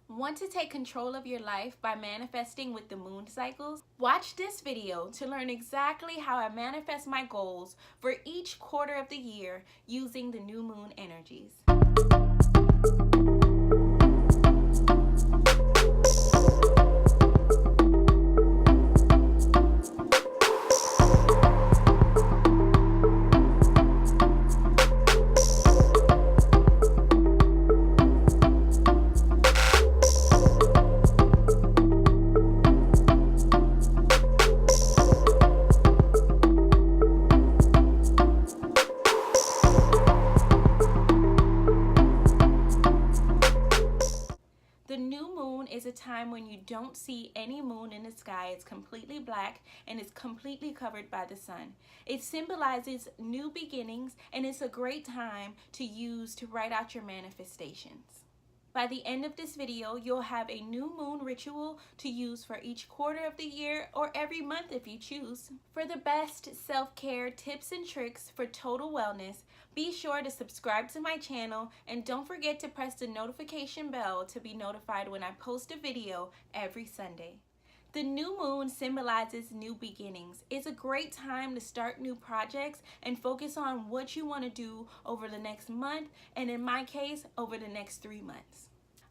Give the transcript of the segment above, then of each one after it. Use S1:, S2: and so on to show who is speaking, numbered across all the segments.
S1: Want to take control of your life by manifesting with the moon cycles? Watch this video to learn exactly how I manifest my goals for each quarter of the year using the new moon energies. The new moon is a time when you don't see any moon in the sky. It's completely black and it's completely covered by the sun. It symbolizes new beginnings, and it's a great time to use to write out your manifestations. By the end of this video, you'll have a new moon ritual to use for each quarter of the year or every month if you choose. For the best self-care tips and tricks for total wellness, be sure to subscribe to my channel and don't forget to press the notification bell to be notified when I post a video every Sunday. The new moon symbolizes new beginnings. It's a great time to start new projects and focus on what you want to do over the next month, and in my case, over the next 3 months.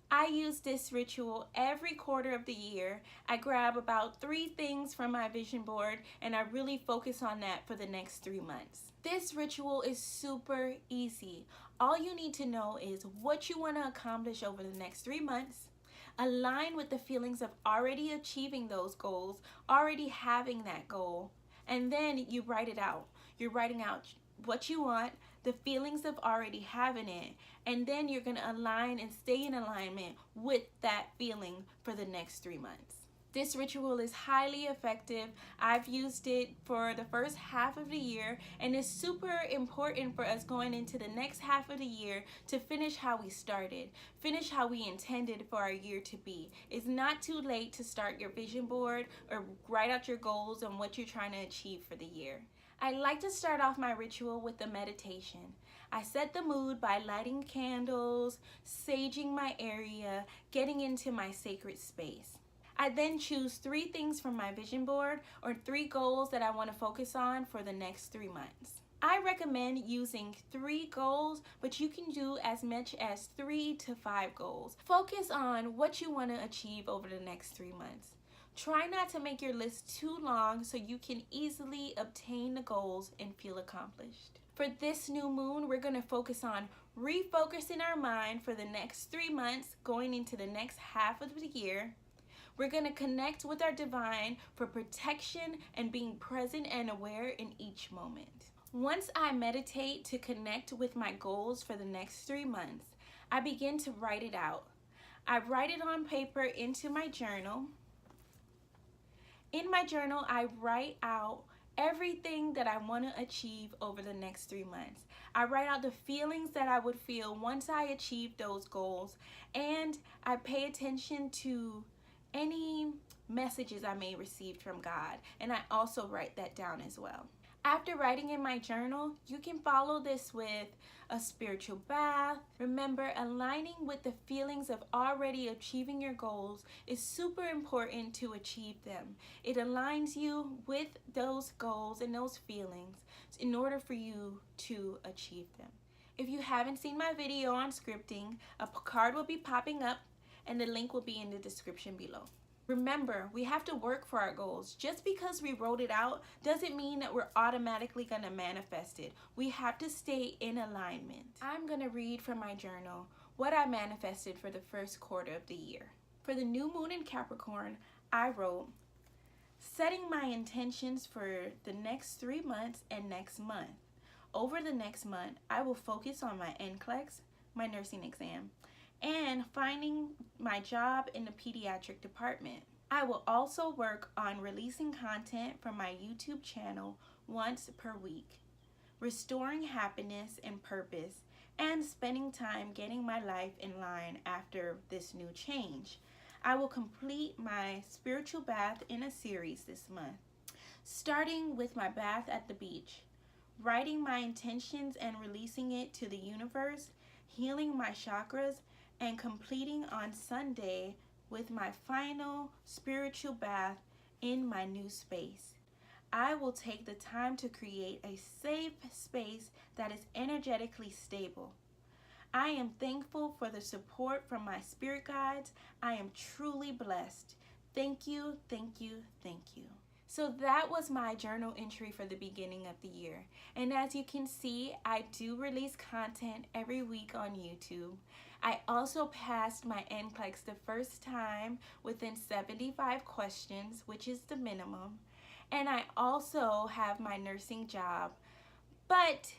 S1: I use this ritual every quarter of the year. I grab about 3 things from my vision board and I really focus on that for the next 3 months. This ritual is super easy. All you need to know is what you want to accomplish over the next 3 months. Align with the feelings of already achieving those goals, already having that goal, and then you write it out. You're writing out what you want, the feelings of already having it, and then you're going to align and stay in alignment with that feeling for the next 3 months. This ritual is highly effective. I've used it for the first half of the year, and it's super important for us going into the next half of the year to finish how we started, finish how we intended for our year to be. It's not too late to start your vision board or write out your goals and what you're trying to achieve for the year. I like to start off my ritual with a meditation. I set the mood by lighting candles, saging my area, getting into my sacred space. I then choose 3 things from my vision board or 3 goals that I want to focus on for the next 3 months. I recommend using 3 goals, but you can do as much as 3 to 5 goals. Focus on what you want to achieve over the next 3 months. Try not to make your list too long so you can easily obtain the goals and feel accomplished. For this new moon, we're going to focus on refocusing our mind for the next 3 months going into the next half of the year. We're going to connect with our divine for protection and being present and aware in each moment. Once I meditate to connect with my goals for the next 3 months, I begin to write it out. I write it on paper into my journal. In my journal, I write out everything that I want to achieve over the next 3 months. I write out the feelings that I would feel once I achieve those goals, and I pay attention to any messages I may receive from God, and I also write that down as well. After writing in my journal, you can follow this with a spiritual bath. Remember, aligning with the feelings of already achieving your goals is super important to achieve them. It aligns you with those goals and those feelings in order for you to achieve them. If you haven't seen my video on scripting, a card will be popping up and the link will be in the description below. Remember, we have to work for our goals. Just because we wrote it out doesn't mean that we're automatically going to manifest it. We have to stay in alignment. I'm going to read from my journal what I manifested for the first quarter of the year. For the new moon in Capricorn, I wrote, setting my intentions for the next 3 months and next month. Over the next month, I will focus on my NCLEX, my nursing exam, and finding my job in the pediatric department. I will also work on releasing content from my YouTube channel once per week, restoring happiness and purpose, and spending time getting my life in line after this new change. I will complete my spiritual bath in a series this month, starting with my bath at the beach, writing my intentions and releasing it to the universe, healing my chakras, and completing on Sunday with my final spiritual bath in my new space. I will take the time to create a safe space that is energetically stable. I am thankful for the support from my spirit guides. I am truly blessed. Thank you, thank you, thank you. So that was my journal entry for the beginning of the year. And as you can see, I do release content every week on YouTube. I also passed my NCLEX the first time within 75 questions, which is the minimum. And I also have my nursing job. But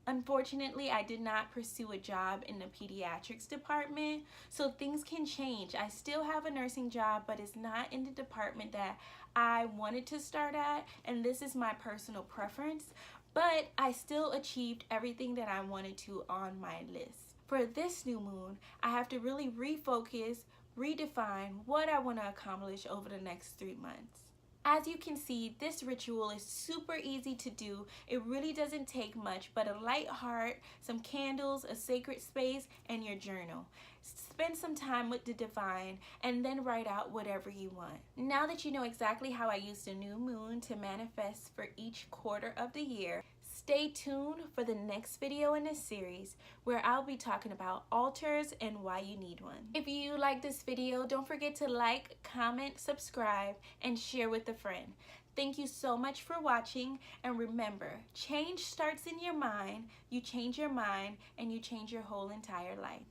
S1: unfortunately, I did not pursue a job in the pediatrics department, so things can change. I still have a nursing job, but it's not in the department that I wanted to start at, and this is my personal preference, but I still achieved everything that I wanted to on my list. For this new moon, I have to really refocus, redefine what I want to accomplish over the next 3 months. As you can see, this ritual is super easy to do. It really doesn't take much but a light heart, some candles, a sacred space, and your journal. Spend some time with the divine and then write out whatever you want. Now that you know exactly how I use the new moon to manifest for each quarter of the year, stay tuned for the next video in this series where I'll be talking about altars and why you need one. If you like this video, don't forget to like, comment, subscribe, and share with a friend. Thank you so much for watching, and remember, change starts in your mind. You change your mind and you change your whole entire life.